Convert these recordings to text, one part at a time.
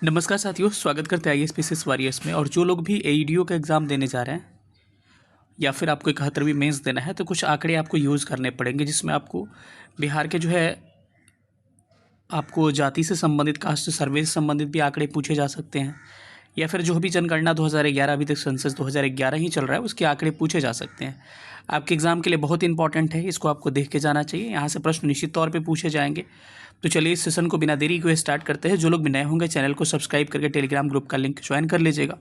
नमस्कार साथियों, स्वागत करते हैं आईएएस वॉरियर्स में। और जो लोग भी एईडीओ का एग्ज़ाम देने जा रहे हैं या फिर आपको 71वीं मेंस देना है, तो कुछ आंकड़े आपको यूज़ करने पड़ेंगे, जिसमें आपको बिहार के जो है आपको जाति से संबंधित, कास्ट सर्वे से संबंधित भी आंकड़े पूछे जा सकते हैं, या फिर जो भी जनगणना 2011, अभी तक सेंसस 2011 ही चल रहा है, उसके आंकड़े पूछे जा सकते हैं। आपके एग्ज़ाम के लिए बहुत इंपॉर्टेंट है, इसको आपको देख के जाना चाहिए। यहाँ से प्रश्न निश्चित तौर पे पूछे जाएंगे। तो चलिए इस सेशन को बिना देरी को स्टार्ट करते हैं। जो लोग भी नए होंगे, चैनल को सब्सक्राइब करके टेलीग्राम ग्रुप का लिंक ज्वाइन कर लीजिएगा।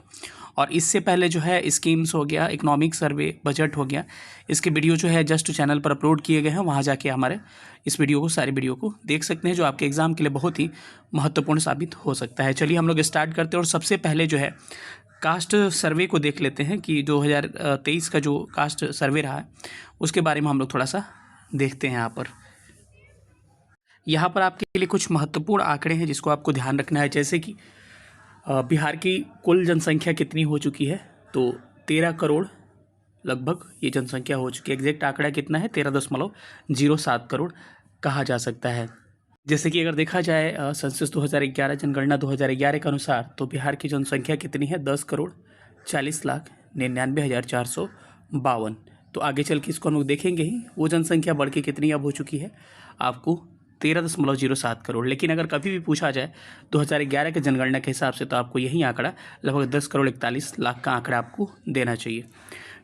और इससे पहले जो है स्कीम्स हो गया, इकोनॉमिक सर्वे, बजट हो गया, इसके वीडियो जो है जस्ट चैनल पर अपलोड किए गए हैं। वहाँ जाके हमारे इस वीडियो को, सारी वीडियो को देख सकते हैं, जो आपके एग्ज़ाम के लिए बहुत ही महत्वपूर्ण साबित हो सकता है। चलिए हम लोग स्टार्ट करते हैं। और सबसे पहले जो है कास्ट सर्वे को देख लेते हैं कि 2023 का जो कास्ट सर्वे रहा है, उसके बारे में हम लोग थोड़ा सा देखते हैं। यहाँ पर आपके लिए कुछ महत्वपूर्ण आंकड़े हैं जिसको आपको ध्यान रखना है। जैसे कि बिहार की कुल जनसंख्या कितनी हो चुकी है, तो 13 करोड़ लगभग ये जनसंख्या हो चुकी है। एग्जैक्ट आंकड़ा कितना है, 13.07 करोड़ कहा जा सकता है। जैसे कि अगर देखा जाए सेंसस 2011, जनगणना 2011 के अनुसार, तो बिहार की जनसंख्या कितनी है, 10,40,99,452। तो आगे चल के इसको हम लोग देखेंगे ही, वो जनसंख्या बढ़ के कितनी अब हो चुकी है आपको 13.07 करोड़। लेकिन अगर कभी भी पूछा जाए 2011 के जनगणना के हिसाब से, तो आपको यही आंकड़ा लगभग 10,41,00,000 का आंकड़ा आपको देना चाहिए।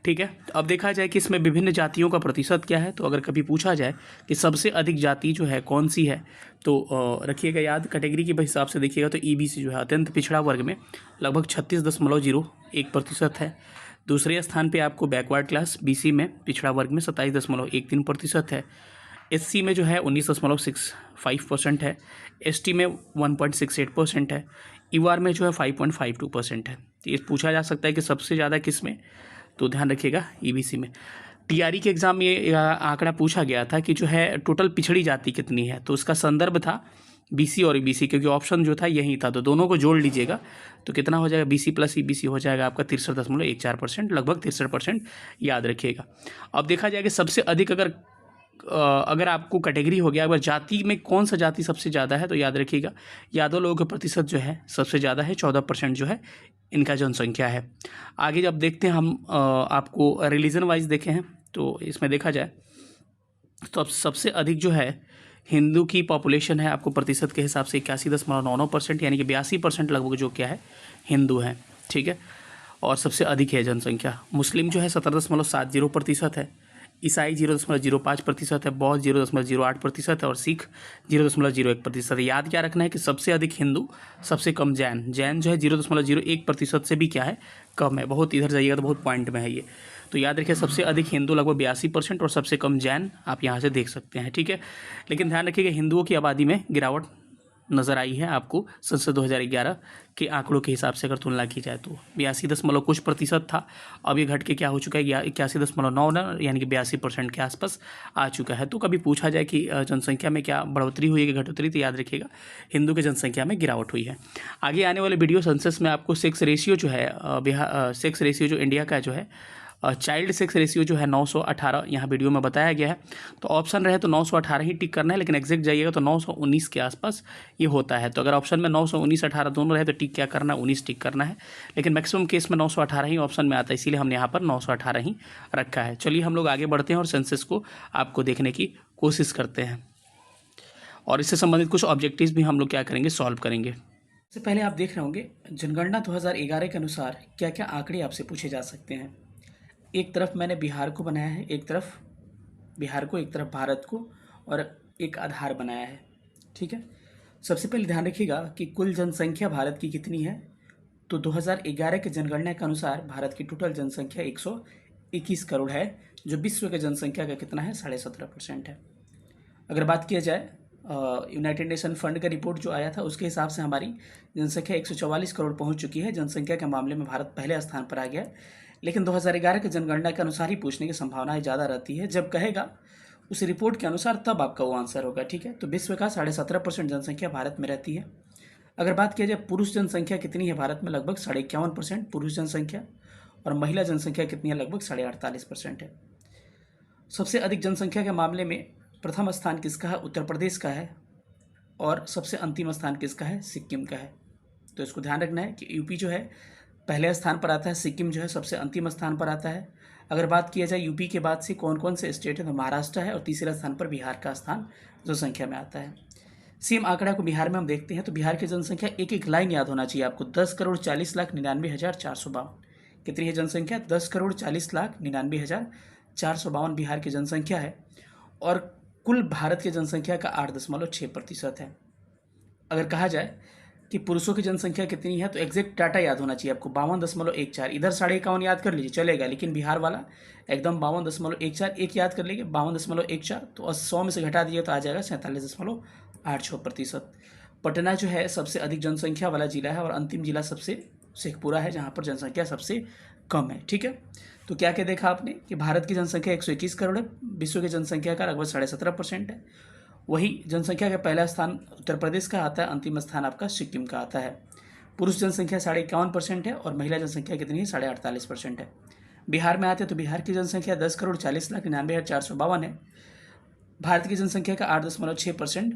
ठीक है, तो अब देखा जाए कि इसमें विभिन्न जातियों का प्रतिशत क्या है। तो अगर कभी पूछा जाए कि सबसे अधिक जाति जो है कौन सी है, तो रखिएगा याद, कैटेगरी के हिसाब से देखिएगा तो ईबीसी जो है अत्यंत पिछड़ा वर्ग में लगभग 36.01% है। दूसरे स्थान पे आपको बैकवर्ड क्लास बीसी में पिछड़ा वर्ग में 27.13% है। एससी में जो है 19.65% है। एसटी में 1.68% है। ईवार में जो है 5.52% है। तो ये पूछा जा सकता है कि सबसे ज़्यादा किस में, तो ध्यान रखिएगा ईबीसी में। टीआरई के एग्ज़ाम में ये आंकड़ा पूछा गया था कि जो है टोटल पिछड़ी जाति कितनी है, तो उसका संदर्भ था बीसी और ईबीसी, क्योंकि ऑप्शन जो था यही था। तो दोनों को जोड़ लीजिएगा तो कितना हो जाएगा, बीसी प्लस ईबीसी हो जाएगा आपका 63.14%, लगभग 63% याद रखिएगा। अब देखा जाए कि सबसे अधिक अगर आपको कैटेगरी हो गया, अगर जाति में कौन सा जाति सबसे ज़्यादा है, तो याद रखिएगा यादव लोगों का प्रतिशत जो है सबसे ज़्यादा है, 14% जो है इनका जनसंख्या है। आगे जब देखते हैं हम आपको रिलीजन वाइज देखे हैं, तो इसमें देखा जाए तो अब सबसे अधिक जो है हिंदू की पॉपुलेशन है आपको प्रतिशत के हिसाब से 81.99%, यानी कि 82% लगभग जो क्या है हिंदू हैं। ठीक है, और सबसे अधिक है जनसंख्या। मुस्लिम जो है 17.70% है। ईसाई 0.05% है। बौद्ध 0.08% है। और सिख 0.01% है। याद क्या रखना है कि सबसे अधिक हिंदू, सबसे कम जैन। जैन जो है 0.01% से भी क्या है, कम है। बहुत इधर जाइएगा तो बहुत पॉइंट में है ये। तो याद रखिए सबसे अधिक हिंदू लगभग 82% और सबसे कम जैन आप यहाँ से देख सकते हैं। ठीक है, लेकिन ध्यान रखिएगा हिंदुओं की आबादी में गिरावट नज़र आई है आपको संसद 2011 के आंकड़ों के हिसाब से अगर तुलना की जाए, तो 82 कुछ प्रतिशत था। अब ये घट के क्या हो चुका है, 81.9, यानी कि 82% के आसपास आ चुका है। तो कभी पूछा जाए कि जनसंख्या में क्या बढ़ोतरी हुई है कि घटोतरी, तो याद रखिएगा हिंदू की जनसंख्या में गिरावट हुई है। आगे आने वाले वीडियो सेंसस में आपको सेक्स रेशियो जो है सेक्स रेशियो जो इंडिया का जो है चाइल्ड सेक्स रेशियो जो है 918 यहाँ वीडियो में बताया गया है। तो ऑप्शन रहे तो 918 ही टिक करना है, लेकिन एग्जैक्ट जाइएगा तो 919 के आसपास ये होता है। तो अगर ऑप्शन में 919, 18 दोनों रहे तो टिक क्या करना है, 19 टिक करना है। लेकिन मैक्सिमम केस में 918 ही ऑप्शन में आता है, इसीलिए हमने यहाँ पर 918 ही रखा है। चलिए हम लोग आगे बढ़ते हैं और सेंसस को आपको देखने की कोशिश करते हैं, और इससे संबंधित कुछ ऑब्जेक्टिव्स भी हम लोग क्या करेंगे, सॉल्व करेंगे। इससे पहले आप देख रहे होंगे जनगणना 2011 के अनुसार क्या क्या आंकड़े आपसे पूछे जा सकते हैं। एक तरफ मैंने बिहार को बनाया है, एक तरफ बिहार को, एक तरफ भारत को, और एक आधार बनाया है। ठीक है, सबसे पहले ध्यान रखिएगा कि कुल जनसंख्या भारत की कितनी है। तो 2011 के जनगणना के अनुसार भारत की टोटल जनसंख्या 121 करोड़ है, जो विश्व के जनसंख्या का कितना है, 17.5% है। अगर बात किया जाए यूनाइटेड नेशन फंड का रिपोर्ट जो आया था, उसके हिसाब से हमारी जनसंख्या 144 करोड़ पहुंच चुकी है। जनसंख्या के मामले में भारत पहले स्थान पर आ गया है। लेकिन 2011 के जनगणना के अनुसार ही पूछने की संभावनाएं ज़्यादा रहती है। जब कहेगा उस रिपोर्ट के अनुसार, तब आपका वो आंसर होगा। ठीक है, तो विश्व का 17.5% जनसंख्या भारत में रहती है। अगर बात किया जाए पुरुष जनसंख्या कितनी है भारत में, लगभग 51% पुरुष जनसंख्या, और महिला जनसंख्या कितनी है, लगभग 48% है। सबसे अधिक जनसंख्या के मामले में प्रथम स्थान किसका है, उत्तर प्रदेश का है, और सबसे अंतिम स्थान किसका है, सिक्किम का है। तो इसको ध्यान रखना है कि यूपी जो है पहले स्थान पर आता है, सिक्किम जो है सबसे अंतिम स्थान पर आता है। अगर बात किया जाए यूपी के बाद से कौन कौन से स्टेट है, तो महाराष्ट्र है और तीसरे स्थान पर बिहार का स्थान जनसंख्या में आता है। सेम आंकड़ा को बिहार में हम देखते हैं तो बिहार की जनसंख्या एक एक लाइन याद होना चाहिए आपको, 10,40,99,452। कितनी है जनसंख्या? 10,40,99,452 बिहार की जनसंख्या है और कुल भारत की जनसंख्या का 8.6% है। अगर कहा जाए कि पुरुषों की जनसंख्या कितनी है तो एग्जैक्ट डाटा याद होना चाहिए आपको, 52.14। इधर 51.5 याद कर लीजिए चलेगा, लेकिन बिहार वाला एकदम 52.14 एक याद कर लीजिए, 52.14। तो 100 में से घटा दिए तो आ जाएगा 47.86%। पटना जो है सबसे अधिक जनसंख्या वाला जिला है और अंतिम जिला सबसे शेखपुरा है जहाँ पर जनसंख्या सबसे कम है। ठीक है, तो क्या क्या देखा आपने कि भारत की जनसंख्या 121 करोड़ है, विश्व की जनसंख्या का लगभग 17.5% है। वही जनसंख्या का पहला स्थान उत्तर प्रदेश का आता है, अंतिम स्थान आपका सिक्किम का आता है। पुरुष जनसंख्या 51.5% है और महिला जनसंख्या कितनी है? 48% है। बिहार में आते हैं तो बिहार की जनसंख्या 10,40,99,452 है। भारत की जनसंख्या का 8.6%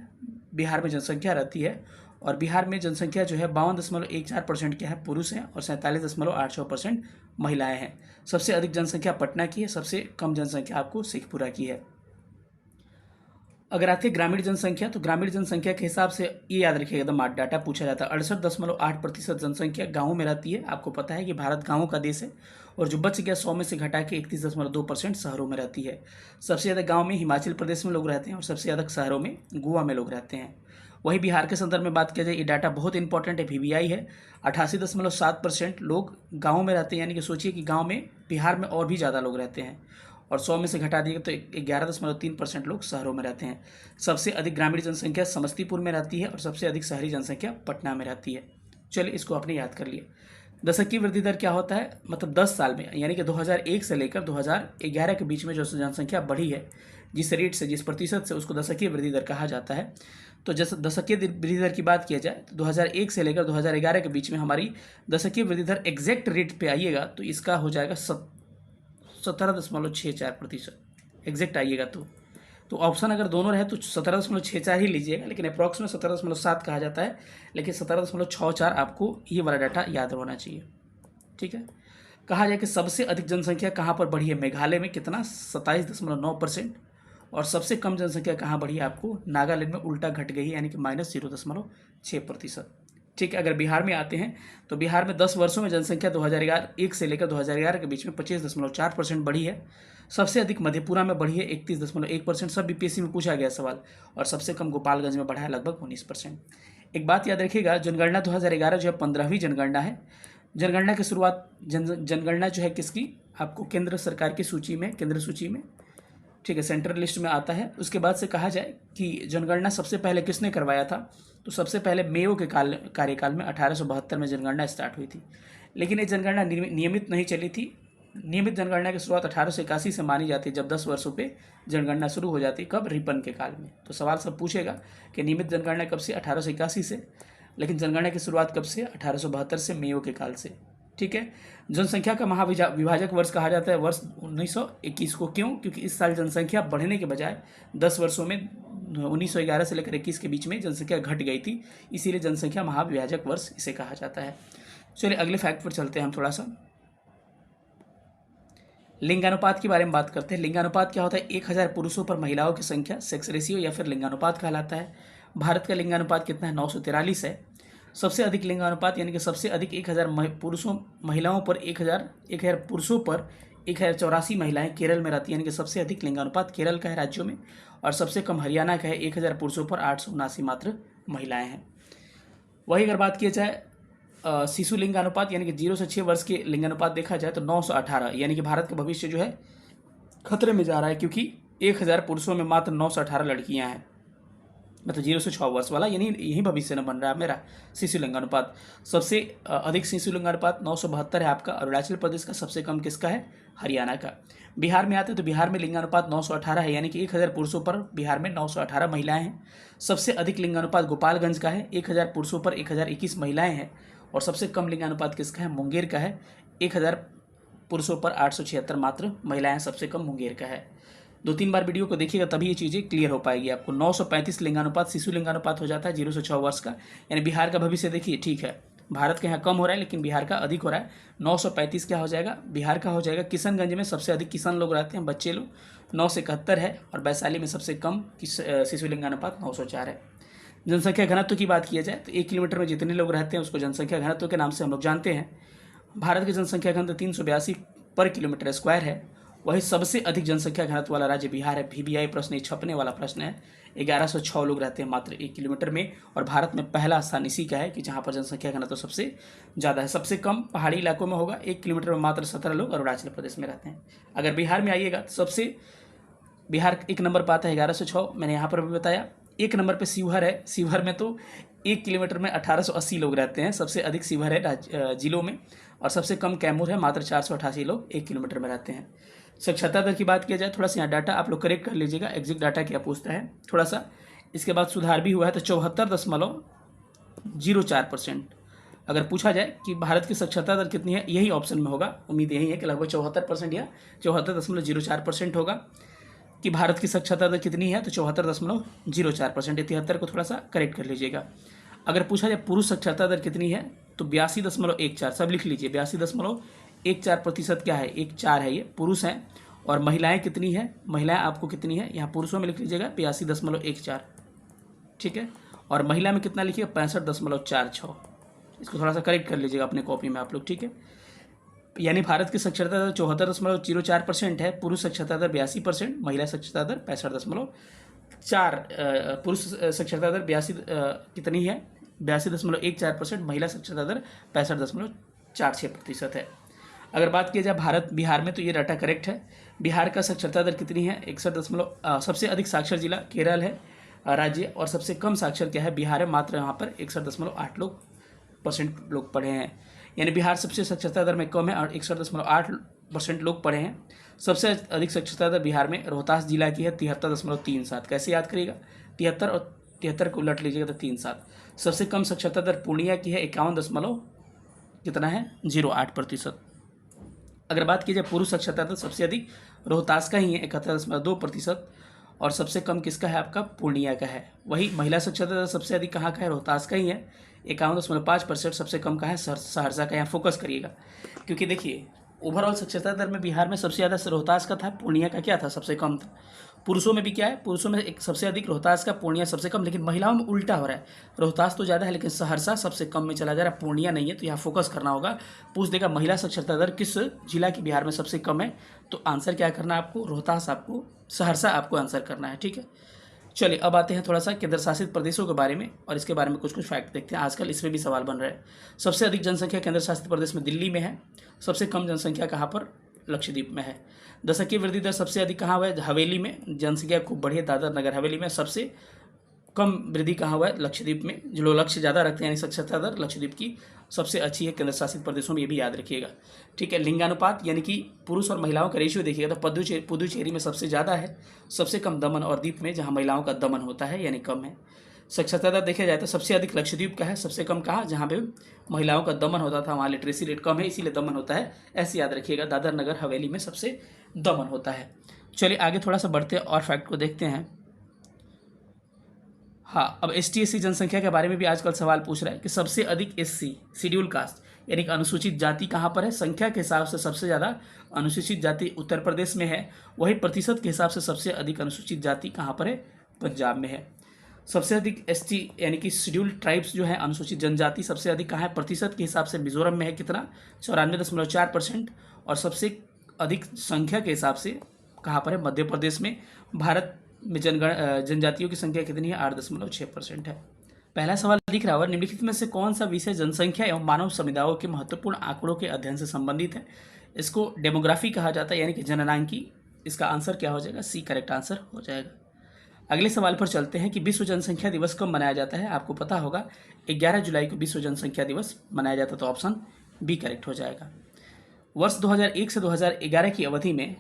बिहार में जनसंख्या रहती है और बिहार में जनसंख्या जो है 52.14% के हैं पुरुष हैं और 47.86% महिलाएं हैं। सबसे अधिक जनसंख्या पटना की है, सबसे कम जनसंख्या आपको शेखपुरा की है। अगर आते हैं ग्रामीण जनसंख्या तो ग्रामीण जनसंख्या के हिसाब से ये याद रखिएगा, एकदम डाटा पूछा जाता है, 68.8% जनसंख्या गाँवों में रहती है। आपको पता है कि भारत गाँवों का देश है और जो बच गया 100 में से घटा के 31.2% शहरों में रहती है। सबसे ज़्यादा गाँव में हिमाचल प्रदेश में लोग रहते हैं और सबसे ज़्यादा शहरों में गोवा में लोग रहते हैं। वही बिहार के संदर्भ में बात किया जाए, ये डाटा बहुत इंपॉर्टेंट है, VVI है, 88.7% लोग गाँव में रहते हैं। यानी कि सोचिए कि गाँव में बिहार में और भी ज़्यादा लोग रहते हैं और 100 में से घटा दिए तो 11.3% लोग शहरों में रहते हैं। सबसे अधिक ग्रामीण जनसंख्या समस्तीपुर में रहती है और सबसे अधिक शहरी जनसंख्या पटना में रहती है। चलिए इसको आपने याद कर लिया। दशकीय वृद्धि दर क्या होता है? मतलब 10 साल में, यानी कि 2001 से लेकर 2011 के बीच में जो जनसंख्या बढ़ी है, जिस रेट से, जिस प्रतिशत से, उसको दशकीय वृद्धि दर कहा जाता है। तो जैसे दशकीय वृद्धि दर की बात किया जाए तो 2001 से लेकर 2011 के बीच में हमारी दशकीय वृद्धि दर एग्जैक्ट रेट पे आइएगा तो इसका हो जाएगा 17.64%। एग्जैक्ट आइएगा तो ऑप्शन अगर दोनों रहे तो 17.64 ही लीजिएगा, लेकिन अप्रॉक्स में 17.7 कहा जाता है, लेकिन 17.64 आपको ये वाला डाटा याद होना चाहिए। ठीक है, कहा जाए कि सबसे अधिक जनसंख्या कहाँ पर बढ़ी है? मेघालय में कितना? 27.9%। और सबसे कम जनसंख्या कहाँ बढ़ी है? आपको नागालैंड में उल्टा घट गई है, यानी कि -0.6%। ठीक है, अगर बिहार में आते हैं तो बिहार में 10 वर्षों में जनसंख्या 2001 से लेकर 2011 के बीच में 25.4% बढ़ी है। सबसे अधिक मधेपुरा में बढ़ी है 31.1%, सब BPSC में पूछा गया सवाल, और सबसे कम गोपालगंज में बढ़ा है लगभग 19%। एक बात याद रखिएगा, जनगणना 2011 जो है 15वीं जनगणना है। जनगणना की शुरुआत जनगणना जो है किसकी? आपको केंद्र सरकार की सूची में, केंद्र सूची में, ठीक है, सेंट्रल लिस्ट में आता है। उसके बाद से कहा जाए कि जनगणना सबसे पहले किसने करवाया था, तो सबसे पहले मेयो के कार्यकाल में 1872 में जनगणना स्टार्ट हुई थी। लेकिन ये जनगणना नियमित नहीं चली थी। नियमित जनगणना की शुरुआत 1881 से मानी जाती है, जब 10 वर्षों पे जनगणना शुरू हो जाती है। कब? रिपन के काल में। तो सवाल सब पूछेगा कि नियमित जनगणना कब से? 1881 से, लेकिन जनगणना की शुरुआत कब से? 1872 से, मेयो के काल से। ठीक है, जनसंख्या का महाविभाजक वर्ष कहा जाता है वर्ष 1921 को। क्यों? क्योंकि इस साल जनसंख्या बढ़ने के बजाय 10 वर्षों में 1911 से लेकर 21 के बीच में जनसंख्या घट गई थी, इसीलिए जनसंख्या महाविभाजक वर्ष इसे कहा जाता है। चलिए अगले फैक्ट पर चलते हैं हम थोड़ा सा। लिंगानुपात के बारे में बात करते हैं। लिंगानुपात क्या होता है? 1000 पुरुषों पर महिलाओं की संख्या, सेक्स रेशियो या फिर लिंगानुपात कहलाता है। भारत का लिंगानुपात कितना है? 943 है। सबसे अधिक लिंगानुपात यानी कि सबसे अधिक 1000 पुरुषों महिलाओं पर 1000 पुरुषों पर 1084 महिलाएं केरल में रहती है, यानी कि सबसे अधिक लिंगानुपात केरल का है राज्यों में, और सबसे कम हरियाणा का है, 1000 पुरुषों पर 879 मात्र महिलाएं हैं। वही अगर बात की जाए शिशु लिंगानुपात यानी कि 0 से 6 वर्ष के लिंगानुपात देखा जाए तो 918, यानी कि भारत का भविष्य जो है खतरे में जा रहा है, क्योंकि 1000 पुरुषों में मात्र 918 लड़कियां हैं। मतलब 0 से 6 वर्ष वाला, यानी यही भविष्य न बन रहा है मेरा। शिशु लिंगानुपात सबसे अधिक शिशु लिंगानुपात 972 है आपका अरुणाचल प्रदेश का, सबसे कम किसका है? हरियाणा का। बिहार में आते तो बिहार में लिंगानुपात 918 है, यानी कि 1000 पुरुषों पर बिहार में 918 महिलाएं हैं। सबसे अधिक लिंगानुपात गोपालगंज का है, 1000 पुरुषों पर 1021 महिलाएं हैं, और सबसे कम लिंगानुपात किसका है? मुंगेर का है, 1000 पुरुषों पर 876 मात्र महिलाएं, सबसे कम मुंगेर का है। 2-3 बार वीडियो को देखिएगा तभी ये चीज़ें क्लियर हो पाएगी आपको। 935 लिंगानुपात शिशु लिंगानुपात हो जाता है 0 से 6 वर्ष का, यानी बिहार का भविष्य देखिए ठीक है। भारत के यहाँ कम हो रहा है लेकिन बिहार का अधिक हो रहा है। 935 क्या हो जाएगा, बिहार का हो जाएगा। किशनगंज में सबसे अधिक किसान लोग रहते हैं, बच्चे लोग, 9 से 71 है। और वैशाली में सबसे कम शिशु लिंगानुपात 904 है। जनसंख्या घनत्व की बात किया जाए तो 1 किलोमीटर में जितने लोग रहते हैं उसको जनसंख्या घनत्व के नाम से हम लोग जानते हैं। भारत की जनसंख्या घनत्व 382 पर किलोमीटर स्क्वायर है। वही सबसे अधिक जनसंख्या घनत्व वाला राज्य बिहार है। VBI प्रश्न, ये छपने वाला प्रश्न है। 1106 लोग रहते हैं मात्र 1 किलोमीटर में, और भारत में पहला स्थान इसी का है कि जहाँ पर जनसंख्या घनत्व सबसे ज़्यादा है। सबसे कम पहाड़ी इलाकों में होगा, 1 किलोमीटर में मात्र 17 लोग अरुणाचल प्रदेश में रहते हैं। अगर बिहार में आइएगा तो सबसे बिहार 1 नंबर पर आता है 1106, मैंने यहाँ पर भी बताया। 1 नंबर पे शिवहर है। शिवहर में तो 1 किलोमीटर में 1880 लोग रहते हैं, सबसे अधिक शिवहर है जिलों में। और सबसे कम कैमूर है, मात्र 488 लोग 1 किलोमीटर में रहते हैं। साक्षरता दर की बात किया जाए, थोड़ा सा यहाँ डाटा आप लोग करेक्ट कर लीजिएगा, एग्जैक्ट डाटा क्या पूछता है थोड़ा सा। इसके बाद सुधार भी हुआ है, तो 74.04%। अगर पूछा जाए कि भारत की साक्षरता दर कितनी है, यही ऑप्शन में होगा। उम्मीद यही है कि लगभग 74% या 74.04% होगा कि भारत की साक्षरता दर कितनी है, तो 74.04%। 73 को थोड़ा सा करेक्ट कर लीजिएगा। अगर पूछा जाए पुरुष साक्षरता दर कितनी है, तो 82.14, सब लिख लीजिए। 82.14% क्या है, 14 है, ये पुरुष हैं। और महिलाएं कितनी है, महिलाएं आपको कितनी है, यहाँ पुरुषों में लिख लीजिएगा 82.14, ठीक है। और महिला में कितना लिखिएगा, 65.46। इसको थोड़ा सा करेक्ट कर लीजिएगा अपने कॉपी में आप लोग, ठीक है। यानी भारत की साक्षरता दर 74.04% है, पुरुष साक्षरता दर 82%, महिला साक्षरता दर 65.4। पुरुष साक्षरता दर 82 कितनी है, 82.14%, महिला साक्षरता दर 65.46% है। अगर बात की जाए बिहार में, तो ये डाटा करेक्ट है। बिहार का साक्षरता दर कितनी है, 61 सबसे अधिक साक्षर जिला केरल है राज्य, और सबसे कम साक्षर क्या है, बिहार है। मात्र यहाँ पर 61.8% लोग पढ़े हैं। यानी बिहार सबसे साक्षरता दर में कम है और 61.8% लोग पढ़े हैं। सबसे अधिक साक्षरता दर बिहार में रोहतास जिला की है, 73.37। कैसे याद करिएगा, 73 और 73 को उलट लीजिएगा तो 37। सबसे कम साक्षरता दर पूर्णिया की है, 51 कितना है, 08%। अगर बात की जाए पुरुष साक्षरता दर, सबसे अधिक रोहतास का ही है, 71.2%। और सबसे कम किसका है, आपका पूर्णिया का है। वही महिला साक्षरता दर सबसे अधिक कहाँ का है, रोहतास का ही है, 51.5%। सबसे कम का है सहरसा का। यहाँ फोकस करिएगा, क्योंकि देखिए ओवरऑल साक्षरता दर में बिहार में सबसे ज़्यादा रोहतास का था, पूर्णिया का क्या था, सबसे कम था। पुरुषों में भी क्या है, पुरुषों में एक सबसे अधिक रोहतास का, पूर्णिया सबसे कम। लेकिन महिलाओं में उल्टा हो रहा है, रोहतास तो ज़्यादा है लेकिन सहरसा सबसे कम में चला जा रहा है, पूर्णिया नहीं है। तो यहाँ फोकस करना होगा। पूछ देगा महिला साक्षरता दर किस जिला की बिहार में सबसे कम है, तो आंसर क्या करना है आपको, रोहतास, आपको सहरसा आपको आंसर करना है, ठीक है। चलिए अब आते हैं थोड़ा सा केंद्र शासित प्रदेशों के बारे में, और इसके बारे में कुछ फैक्ट देखते हैं। आजकल इसमें भी सवाल बन रहा है। सबसे अधिक जनसंख्या केंद्र शासित प्रदेश में दिल्ली में है। सबसे कम जनसंख्या कहाँ पर, लक्षद्वीप में है। दशकीय वृद्धि दर सबसे अधिक कहाँ हुआ है, हवेली में। जनसंख्या खूब बढ़ी है दादर नगर हवेली में। सबसे कम वृद्धि कहाँ हुआ है, लक्षद्वीप में। जो लोग लक्ष्य ज़्यादा रखते हैं, यानी साक्षरता दर लक्षद्वीप की सबसे अच्छी है केंद्र शासित प्रदेशों में, ये भी याद रखिएगा, ठीक है। लिंगानुपात यानी कि पुरुष और महिलाओं का रेशियो देखिएगा तो पुदुचेरी में सबसे ज़्यादा है। सबसे कम दमन और दीप में, जहाँ महिलाओं का दमन होता है, यानी कम है। साक्षरता दर देखा जाए तो सबसे अधिक लक्षद्वीप का है, सबसे कम कहाँ, जहाँ पे महिलाओं का दमन होता था, वहाँ लिटरेसी रेट कम है, इसीलिए दमन होता है। ऐसे याद रखिएगा, दादर नगर हवेली में सबसे दमन होता है। चलिए आगे थोड़ा सा बढ़ते और फैक्ट को देखते हैं। हाँ, अब ST/SC जनसंख्या के बारे में भी आजकल सवाल पूछ रहा है कि सबसे अधिक SC शेड्यूल कास्ट यानी कि अनुसूचित जाति कहाँ पर है। संख्या के हिसाब से सबसे ज़्यादा अनुसूचित जाति उत्तर प्रदेश में है। वही प्रतिशत के हिसाब से सबसे अधिक अनुसूचित जाति कहाँ पर है, पंजाब में है। सबसे अधिक ST यानी कि शेड्यूल ट्राइब्स जो है, अनुसूचित जनजाति, सबसे अधिक कहाँ है, प्रतिशत के हिसाब से मिजोरम में है, कितना, 94.4%। और सबसे अधिक संख्या के हिसाब से कहाँ पर है, मध्य प्रदेश में। भारत में जनजातियों की संख्या कितनी है, 8.6% है। पहला सवाल दिख रहा होगा, निम्नलिखित में से कौन सा विषय जनसंख्या एवं मानव समुदायों के महत्वपूर्ण आंकड़ों के अध्ययन से संबंधित है। इसको डेमोग्राफी कहा जाता है, यानी कि जननांकी। इसका आंसर क्या हो जाएगा, C करेक्ट आंसर हो जाएगा। अगले सवाल पर चलते हैं कि विश्व जनसंख्या दिवस कब मनाया जाता है। आपको पता होगा 11 जुलाई को विश्व जनसंख्या दिवस मनाया जाता है, तो ऑप्शन B करेक्ट हो जाएगा। वर्ष 2001 से 2011 की अवधि में,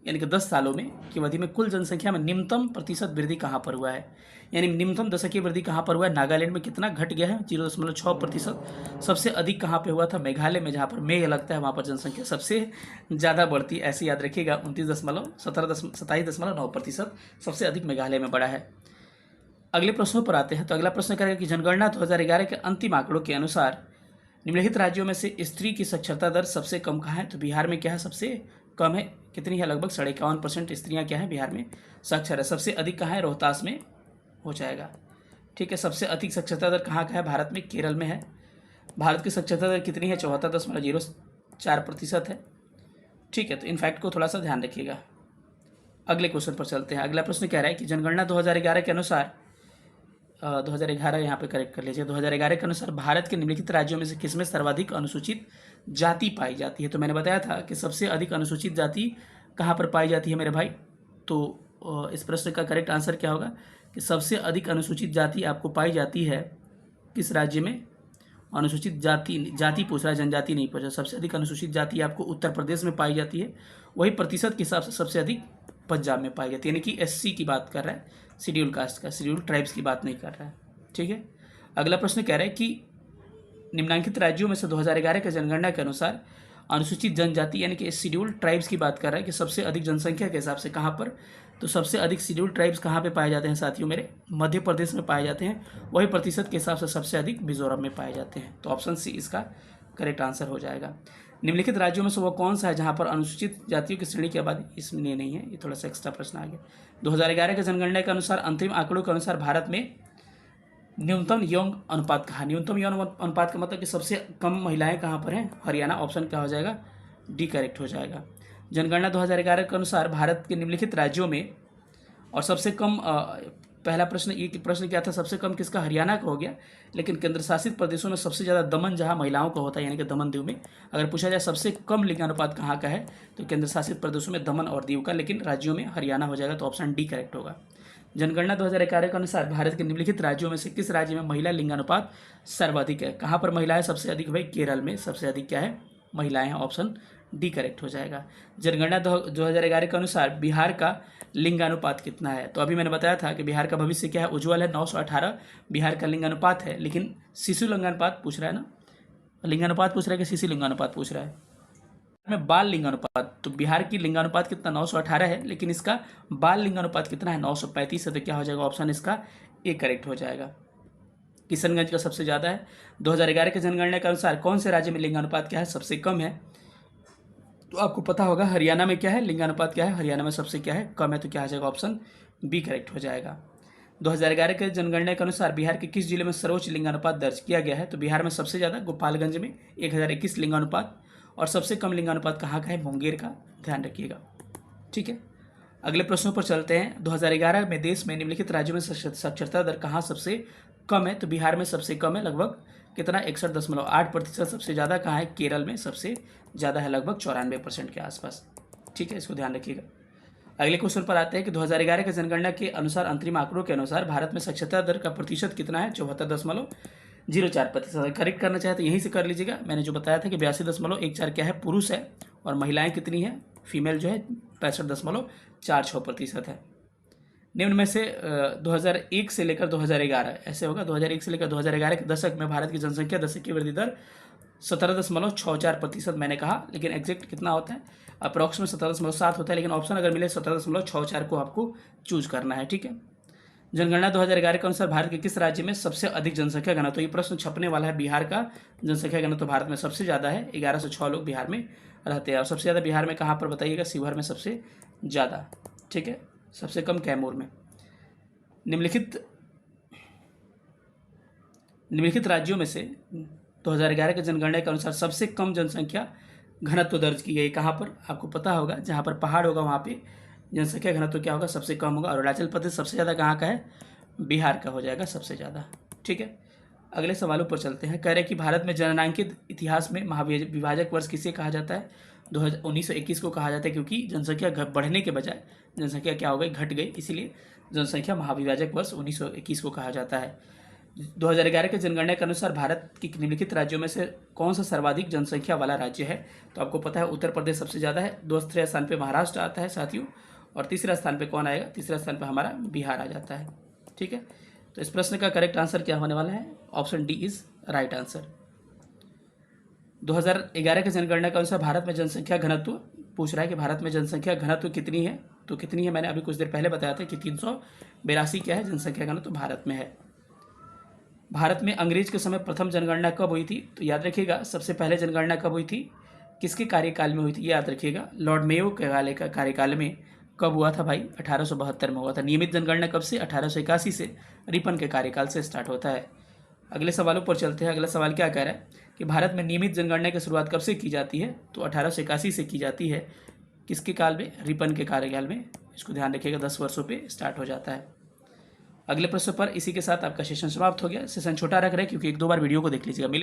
यानी कि 10 सालों में की अवधि में कुल जनसंख्या में निम्नतम प्रतिशत वृद्धि कहाँ पर हुआ है, यानी निम्नतम दशकीय वृद्धि कहाँ पर हुआ है। नागालैंड में कितना घट गया है, 0.6%। सबसे अधिक कहाँ पे हुआ था, मेघालय में, जहाँ पर मेघ लगता है वहाँ पर जनसंख्या सबसे ज़्यादा बढ़ती है। ऐसे याद रखिएगा, 27.9% सबसे अधिक मेघालय में बढ़ा है। अगले प्रश्नों पर आते हैं। तो अगला प्रश्न करेगा कि जनगणना 2011 के अंतिम आंकड़ों के अनुसार निम्नलिखित राज्यों में से स्त्री की साक्षरता दर सबसे कम कहाँ है? तो बिहार में क्या है? सबसे कम है। कितनी है? लगभग 51.5% स्त्रियाँ क्या है बिहार में साक्षर है। सबसे अधिक कहाँ है? रोहतास में हो जाएगा। ठीक है। सबसे अधिक साक्षरता दर कहाँ का है भारत में? केरल में है। भारत की साक्षरता दर कितनी है? 74.04% है। ठीक है। तो इन फैक्ट को थोड़ा सा ध्यान रखिएगा। अगले क्वेश्चन पर चलते हैं। अगला प्रश्न कह रहा है कि जनगणना 2011 के अनुसार 2011 यहाँ पे करेक्ट कर लीजिए। 2011 के अनुसार भारत के निम्नलिखित राज्यों में से किसमें सर्वाधिक अनुसूचित जाति पाई जाती है? तो मैंने बताया था कि सबसे अधिक अनुसूचित जाति कहाँ पर पाई जाती है मेरे भाई। तो इस प्रश्न का करेक्ट आंसर क्या होगा कि सबसे अधिक अनुसूचित जाति आपको पाई जाती है किस राज्य में? अनुसूचित जाति पूछ रहा है, जनजाति नहीं पूछ रहा। सबसे अधिक अनुसूचित जाति आपको उत्तर प्रदेश में पाई जाती है। वही प्रतिशत के हिसाब से सबसे अधिक पंजाब में पाई जाती है, यानी कि एससी की बात कर रहा है, शेड्यूल कास्ट का, शेड्यूल ट्राइब्स की बात नहीं कर रहा है। ठीक है। अगला प्रश्न कह रहा है कि निम्नलिखित राज्यों में से 2011 के जनगणना के अनुसार अनुसूचित जनजाति यानी कि शेड्यूल ट्राइब्स की बात कर रहा है कि सबसे अधिक जनसंख्या के हिसाब से कहाँ पर? तो सबसे अधिक शेड्यूल ट्राइब्स कहाँ पे पाए जाते हैं साथियों मेरे? मध्य प्रदेश में पाए जाते हैं। वही प्रतिशत के हिसाब से सबसे अधिक मिजोरम में पाए जाते हैं। तो ऑप्शन सी इसका करेक्ट आंसर हो जाएगा। निम्नलिखित राज्यों में से वो कौन सा है जहाँ पर अनुसूचित जातियों की श्रेणी की आबादी? इसमें नहीं है, ये थोड़ा सा एक्स्ट्रा प्रश्न आ गया। 2011 के जनगणना के अनुसार अंतिम आंकड़ों के अनुसार भारत में न्यूनतम यौन अनुपात कहाँ? न्यूनतम यौन अनुपात का मतलब कि सबसे कम महिलाएं कहाँ पर हैं? हरियाणा। ऑप्शन क्या हो जाएगा? डी करेक्ट हो जाएगा। जनगणना 2011 के अनुसार भारत के निम्नलिखित राज्यों में और सबसे कम पहला प्रश्न ये प्रश्न क्या था? सबसे कम किसका? हरियाणा का हो गया। लेकिन केंद्र शासित प्रदेशों में सबसे ज़्यादा दमन जहाँ महिलाओं का होता है, यानी कि दमन दीव में। अगर पूछा जाए सबसे कम लिंगानुपात कहाँ का है तो केंद्र शासित प्रदेशों में दमन और दीव का, लेकिन राज्यों में हरियाणा हो जाएगा। तो ऑप्शन डी करेक्ट होगा। जनगणना 2011 के अनुसार भारत के निम्नलिखित राज्यों में से किस राज्य में महिला लिंगानुपात सर्वाधिक है? कहाँ पर महिलाएं सबसे अधिक? भाई केरल में सबसे अधिक क्या है? महिलाएं हैं। ऑप्शन डी करेक्ट हो जाएगा। जनगणना 2011 के अनुसार बिहार का लिंगानुपात कितना है? तो अभी मैंने बताया था कि बिहार का भविष्य क्या है? उज्ज्वल है। 918 बिहार का लिंगानुपात है। लेकिन शिशु लिंगानुपात पूछ रहा है ना, लिंगानुपात पूछ रहा है कि शिशु लिंगानुपात पूछ रहा है? में बाल लिंगानुपात, तो बिहार की लिंगानुपात कितना? 918 है। लेकिन इसका बाल लिंगानुपात कितना है? 935 है। तो क्या हो जाएगा? ऑप्शन इसका ए करेक्ट हो जाएगा। किशनगंज का सबसे ज़्यादा है। 2011 के जनगणना के अनुसार कौन से राज्य में लिंगानुपात क्या है? सबसे कम है। तो आपको पता होगा हरियाणा में क्या है? लिंगानुपात क्या है? हरियाणा में सबसे क्या है? कम है। तो क्या आ जाएगा? ऑप्शन बी करेक्ट हो जाएगा। 2011 के जनगणना के अनुसार बिहार के किस जिले में सर्वोच्च लिंगानुपात दर्ज किया गया है? तो बिहार में सबसे ज़्यादा गोपालगंज में 1021 लिंगानुपात, और सबसे कम लिंगानुपात कहाँ का है? मुंगेर का। ध्यान रखिएगा। ठीक है। अगले प्रश्नों पर चलते हैं। 2011 में देश में निम्नलिखित राज्यों में साक्षरता दर कहाँ सबसे कम है? तो बिहार में सबसे कम है, लगभग कितना? 61.8%। सबसे ज़्यादा कहाँ है? केरल में सबसे ज़्यादा है, लगभग 94% के आसपास। ठीक है, इसको ध्यान रखिएगा। अगले क्वेश्चन पर आते हैं कि 2011 के जनगणना के अनुसार अंतरिम आंकड़ों के अनुसार भारत में साक्षरता दर का प्रतिशत कितना है? 74.04%। करेक्ट करना चाहे तो यहीं से कर लीजिएगा। मैंने जो बताया था कि 82.14 क्या है? पुरुष है। और महिलाएं कितनी है? फीमेल जो है 65.46% है। निम्न में से 2001 से लेकर 2011 ऐसे होगा। 2001 से लेकर 2011 के दशक में भारत की जनसंख्या दशक की वृद्धि दर 17.64% मैंने कहा, लेकिन एग्जैक्ट कितना होता है? अप्रॉक्सीमेट 17.7 होता है, लेकिन ऑप्शन अगर मिले 17.64 को आपको चूज करना है। ठीक है। जनगणना 2011 के अनुसार भारत के किस राज्य में सबसे अधिक जनसंख्या घनत्व? तो ये प्रश्न छपने वाला है। बिहार का जनसंख्या घनत्व भारत में सबसे ज़्यादा है। 1106 लोग बिहार में रहते हैं। और सबसे ज़्यादा बिहार में कहाँ पर बताइएगा? शिवहर में सबसे ज़्यादा। ठीक है। सबसे कम कैमूर में। निम्नलिखित राज्यों में से 2011 के जनगणना के अनुसार सबसे कम जनसंख्या घनत्व दर्ज की गई कहाँ पर? आपको पता होगा, जहाँ पर पहाड़ होगा वहाँ पे जनसंख्या घनत्व क्या होगा? सबसे कम होगा। अरुणाचल प्रदेश सबसे ज़्यादा कहाँ का है? बिहार का हो जाएगा सबसे ज़्यादा। ठीक है। अगले सवालों पर चलते हैं। कह रहे हैं कि भारत में जननांकित इतिहास में महाविभाजक वर्ष किसे कहा जाता है? 1921 को कहा जाता है, क्योंकि जनसंख्या बढ़ने के बजाय जनसंख्या क्या हो गई? घट गई। इसीलिए जनसंख्या महाविभाजक वर्ष 1921 को कहा जाता है। 2011 के जनगणना के अनुसार भारत के निम्नलिखित राज्यों में से कौन सा सर्वाधिक जनसंख्या वाला राज्य है? तो आपको पता है उत्तर प्रदेश सबसे ज़्यादा है। दूसरे स्थान पे महाराष्ट्र आता है साथियों। और तीसरा स्थान पे कौन आएगा? तीसरा स्थान पे हमारा बिहार आ जाता है। ठीक है। तो इस प्रश्न का करेक्ट आंसर क्या होने वाला है? Option D is right answer. 2011 के जनगणना के अनुसार भारत में जनसंख्या घनत्व पूछ रहा है कि भारत में जनसंख्या घनत्व कितनी है? तो कितनी है मैंने अभी कुछ देर पहले बताया था कि 382 क्या है जनसंख्या घनत्व भारत में है। भारत में अंग्रेज के समय प्रथम जनगणना कब हुई थी? तो याद रखिएगा, सबसे पहले जनगणना कब हुई थी, किसके कार्यकाल में हुई थी, याद रखिएगा, लॉर्ड मेयो के कार्यकाल में कब हुआ था भाई? 1872 में हुआ था। नियमित जनगणना कब से? 1881 से। रिपन के कार्यकाल से स्टार्ट होता है। अगले सवालों पर चलते हैं। अगला सवाल क्या कह रहा है कि भारत में नियमित जनगणना की शुरुआत कब से की जाती है? तो 1881 से की जाती है। किसके काल में? रिपन के कार्यकाल में। इसको ध्यान रखिएगा, 10 वर्षों पे स्टार्ट हो जाता है। अगले प्रश्न पर इसी के साथ आपका सेशन समाप्त हो गया। सेशन छोटा रख रहे हैं क्योंकि 1-2 बार वीडियो को देख लीजिएगा। मिले